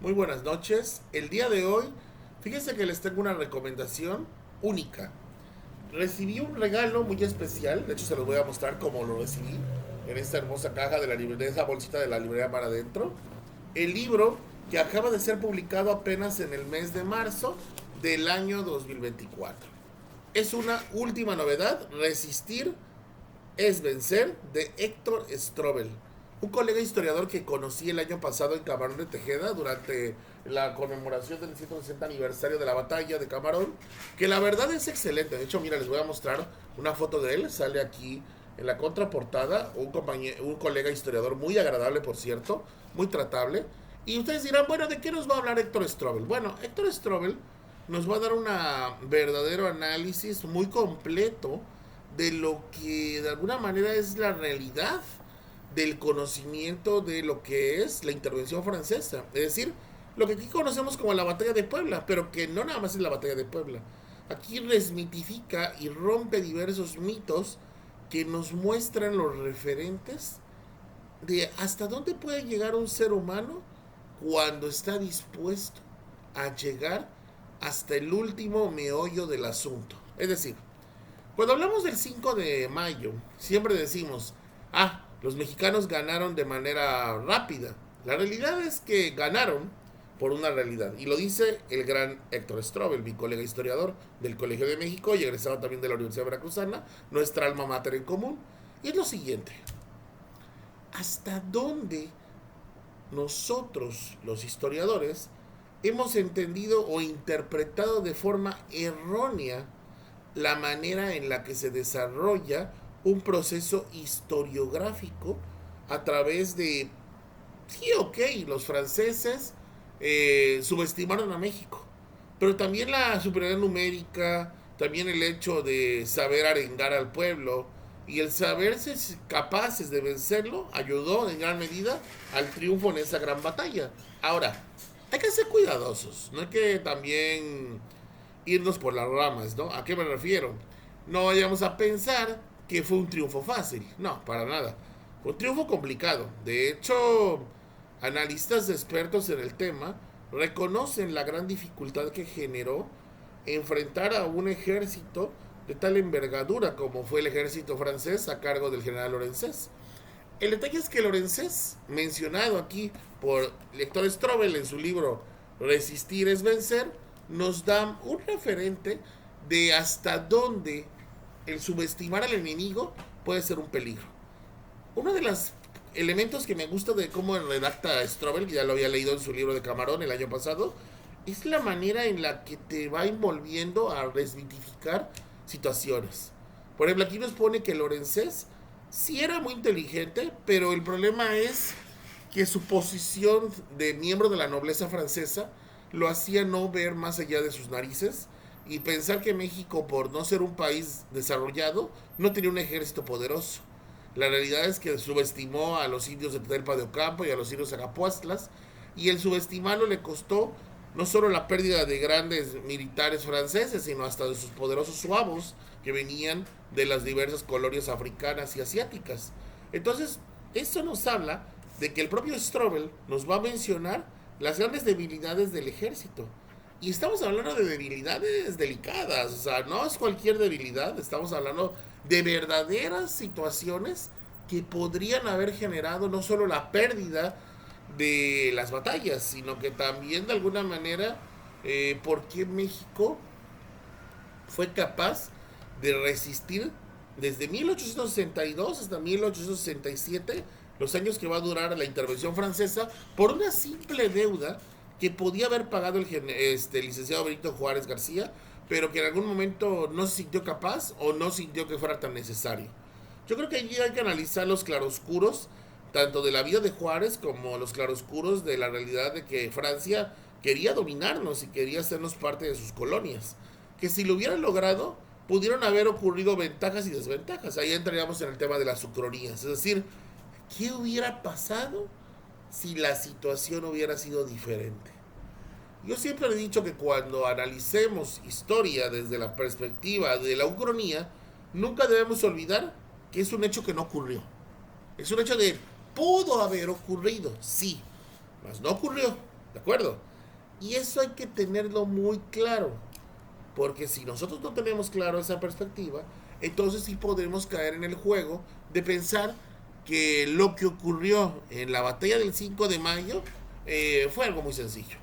Muy buenas noches. El día de hoy, fíjense que les tengo una recomendación única. Recibí un regalo muy especial, de hecho se los voy a mostrar cómo lo recibí, en esta hermosa caja de la librería, esa bolsita de la librería Mar Adentro. El libro que acaba de ser publicado apenas en el mes de marzo del año 2024. Es una última novedad, Resistir es vencer, de Héctor Strobel, un colega historiador que conocí el año pasado en Camarón de Tejeda durante la conmemoración del 160 aniversario de la batalla de Camarón, que la verdad es excelente. De hecho, mira, les voy a mostrar una foto de él, sale aquí en la contraportada, un colega historiador muy agradable, por cierto, muy tratable. Y ustedes dirán, bueno, ¿de qué nos va a hablar Héctor Strobel? Bueno, Héctor Strobel nos va a dar un verdadero análisis muy completo de lo que de alguna manera es la realidad del conocimiento de lo que es la intervención francesa. Es decir, lo que aquí conocemos como la batalla de Puebla, pero que no nada más es la batalla de Puebla. Aquí desmitifica y rompe diversos mitos que nos muestran los referentes de hasta dónde puede llegar un ser humano cuando está dispuesto a llegar hasta el último meollo del asunto. Es decir, cuando hablamos del 5 de mayo, siempre decimos, los mexicanos ganaron de manera rápida. La realidad es que ganaron por una realidad. Y lo dice el gran Héctor Strobel, mi colega historiador del Colegio de México y egresado también de la Universidad Veracruzana, nuestra alma mater en común. Y es lo siguiente, ¿hasta dónde nosotros, los historiadores, hemos entendido o interpretado de forma errónea la manera en la que se desarrolla un proceso historiográfico a través de, sí, ok, los franceses subestimaron a México, pero también la superioridad numérica, también el hecho de saber arengar al pueblo y el saberse capaces de vencerlo ayudó en gran medida al triunfo en esa gran batalla. Ahora, hay que ser cuidadosos, no hay que también irnos por las ramas, ¿no? ¿A qué me refiero? No vayamos a pensar que fue un triunfo fácil, no, para nada. Fue un triunfo complicado. De hecho, analistas expertos en el tema reconocen la gran dificultad que generó enfrentar a un ejército de tal envergadura como fue el ejército francés a cargo del general Lorenzés. El detalle es que Lorenzés, mencionado aquí por Héctor Strobel en su libro Resistir es vencer, nos da un referente de hasta dónde el subestimar al enemigo puede ser un peligro. Uno de los elementos que me gusta de cómo redacta Strobel, que ya lo había leído en su libro de Camarón el año pasado, es la manera en la que te va envolviendo a desmitificar situaciones. Por ejemplo, aquí nos pone que Lorenzés sí era muy inteligente, pero el problema es que su posición de miembro de la nobleza francesa lo hacía no ver más allá de sus narices y pensar que México, por no ser un país desarrollado, no tenía un ejército poderoso. La realidad es que subestimó a los indios de Telpa de Ocampo y a los indios de Agapuastlas, y el subestimarlo le costó no solo la pérdida de grandes militares franceses, sino hasta de sus poderosos suavos que venían de las diversas colonias africanas y asiáticas. Entonces, esto nos habla de que el propio Strobel nos va a mencionar las grandes debilidades del ejército. Y estamos hablando de debilidades delicadas, o sea, no es cualquier debilidad, estamos hablando de verdaderas situaciones que podrían haber generado no solo la pérdida de las batallas, sino que también de alguna manera por qué México fue capaz de resistir desde 1862 hasta 1867, los años que va a durar la intervención francesa, por una simple deuda que podía haber pagado el licenciado Benito Juárez García, pero que en algún momento no se sintió capaz o no sintió que fuera tan necesario. Yo creo que allí hay que analizar los claroscuros, tanto de la vida de Juárez como los claroscuros de la realidad de que Francia quería dominarnos y quería hacernos parte de sus colonias. Que si lo hubieran logrado, pudieron haber ocurrido ventajas y desventajas. Ahí entraríamos en el tema de las ucronías. Es decir, ¿qué hubiera pasado si la situación hubiera sido diferente? Yo siempre he dicho que cuando analicemos historia desde la perspectiva de la ucronía, nunca debemos olvidar que es un hecho que no ocurrió. Es un hecho de pudo haber ocurrido, sí, mas no ocurrió. ¿De acuerdo? Y eso hay que tenerlo muy claro, porque si nosotros no tenemos claro esa perspectiva, entonces sí podremos caer en el juego de pensar que lo que ocurrió en la batalla del 5 de mayo fue algo muy sencillo.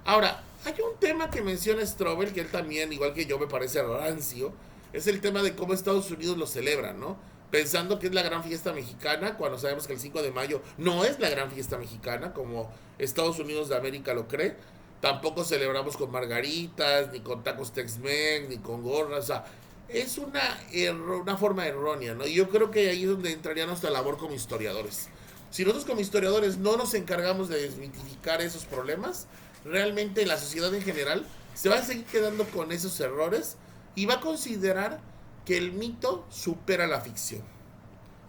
Ahora, hay un tema que menciona Strobel, que él también, igual que yo, me parece rancio, es el tema de cómo Estados Unidos lo celebra, ¿no? Pensando que es la gran fiesta mexicana, cuando sabemos que el 5 de mayo no es la gran fiesta mexicana, como Estados Unidos de América lo cree. Tampoco celebramos con margaritas, ni con tacos Tex-Mex, ni con gorras, o sea, es una forma errónea, ¿no? Y yo creo que ahí es donde entraría nuestra labor como historiadores. Si nosotros como historiadores no nos encargamos de desmitificar esos problemas, realmente la sociedad en general se va a seguir quedando con esos errores y va a considerar que el mito supera la ficción.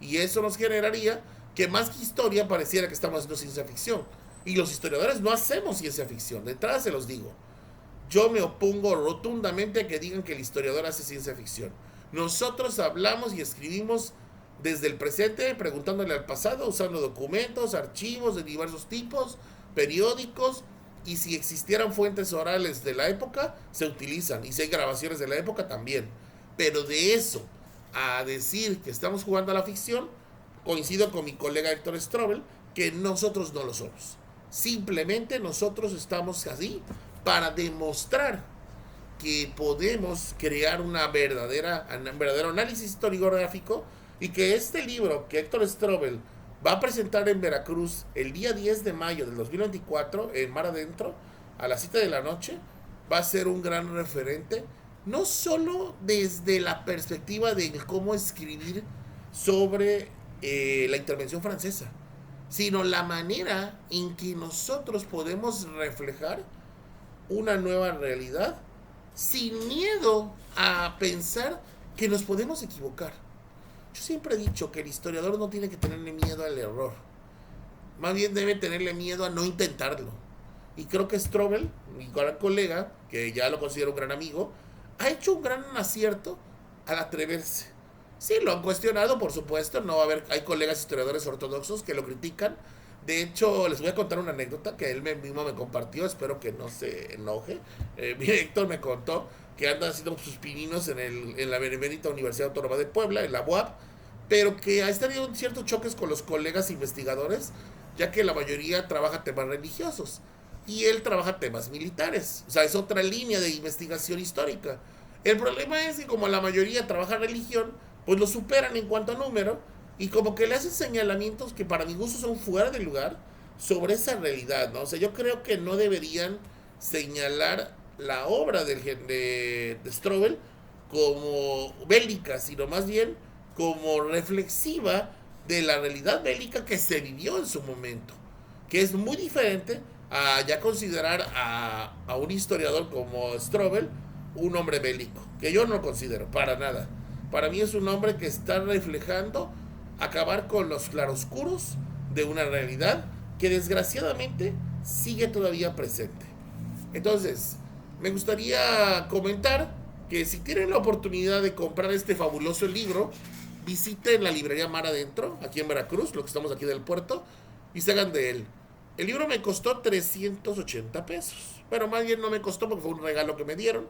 Y eso nos generaría que más que historia pareciera que estamos haciendo ciencia ficción. Y los historiadores no hacemos ciencia ficción, de entrada se los digo. Yo me opongo rotundamente a que digan que el historiador hace ciencia ficción. Nosotros hablamos y escribimos desde el presente, preguntándole al pasado, usando documentos, archivos de diversos tipos, periódicos, y si existieran fuentes orales de la época, se utilizan, y si hay grabaciones de la época también. Pero de eso a decir que estamos jugando a la ficción, coincido con mi colega Héctor Strobel, que nosotros no lo somos. Simplemente nosotros estamos así para demostrar que podemos crear un verdadero análisis historiográfico y que este libro que Héctor Strobel va a presentar en Veracruz el día 10 de mayo del 2024 en Mar Adentro a las 7 de la noche va a ser un gran referente, no solo desde la perspectiva de cómo escribir sobre la intervención francesa, sino la manera en que nosotros podemos reflejar una nueva realidad sin miedo a pensar que nos podemos equivocar. Yo siempre he dicho que el historiador no tiene que tenerle miedo al error, más bien debe tenerle miedo a no intentarlo. Y creo que Strobel, mi gran colega, que ya lo considero un gran amigo, ha hecho un gran acierto al atreverse. Sí, lo han cuestionado, por supuesto, no va a haber, hay colegas historiadores ortodoxos que lo critican. De hecho, les voy a contar una anécdota que él mismo me compartió, espero que no se enoje. Héctor me contó que anda haciendo sus pininos en la Benemérita Universidad Autónoma de Puebla, en la UAP, pero que ha tenido ciertos choques con los colegas investigadores, ya que la mayoría trabaja temas religiosos y él trabaja temas militares. O sea, es otra línea de investigación histórica. El problema es que como la mayoría trabaja religión, pues lo superan en cuanto a número y como que le hacen señalamientos que para mi gusto son fuera de lugar sobre esa realidad, ¿no? O sea, yo creo que no deberían señalar la obra de Strobel como bélica, sino más bien como reflexiva de la realidad bélica que se vivió en su momento, que es muy diferente a ya considerar a un historiador como Strobel un hombre bélico, que yo no lo considero para nada. Para mí es un hombre que está reflejando acabar con los claroscuros de una realidad que desgraciadamente sigue todavía presente. Entonces, me gustaría comentar que si tienen la oportunidad de comprar este fabuloso libro, visiten la librería Mar Adentro, aquí en Veracruz, lo que estamos aquí del puerto, y se hagan de él. El libro me costó 380 pesos. Bueno, más bien no me costó porque fue un regalo que me dieron,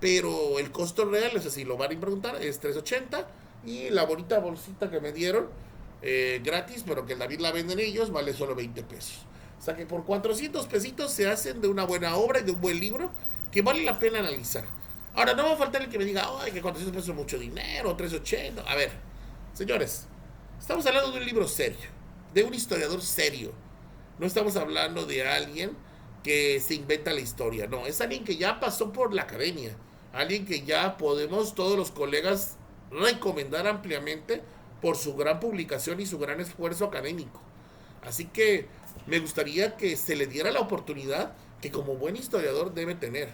pero el costo real, es así, lo van a preguntar, es 380 y la bonita bolsita que me dieron, gratis, pero que David la venden ellos, vale solo 20 pesos. O sea que por 400 pesitos se hacen de una buena obra y de un buen libro que vale la pena analizar. Ahora, no va a faltar el que me diga, ay, que 400 pesos es mucho dinero, 380. A ver, señores, estamos hablando de un libro serio, de un historiador serio. No estamos hablando de alguien que se inventa la historia, no, es alguien que ya pasó por la academia, alguien que ya podemos todos los colegas recomendar ampliamente por su gran publicación y su gran esfuerzo académico. Así que me gustaría que se le diera la oportunidad que como buen historiador debe tener.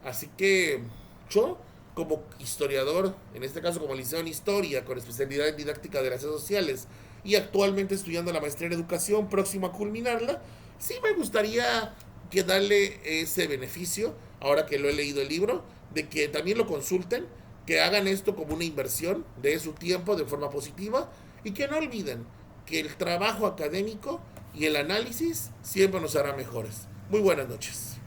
Así que yo, como historiador, en este caso como licenciado en Historia, con especialidad en Didáctica de las Ciencias Sociales y actualmente estudiando la maestría en Educación, próximo a culminarla, sí me gustaría que darle ese beneficio, ahora que lo he leído el libro, de que también lo consulten, que hagan esto como una inversión de su tiempo de forma positiva y que no olviden que el trabajo académico y el análisis siempre nos hará mejores. Muy buenas noches.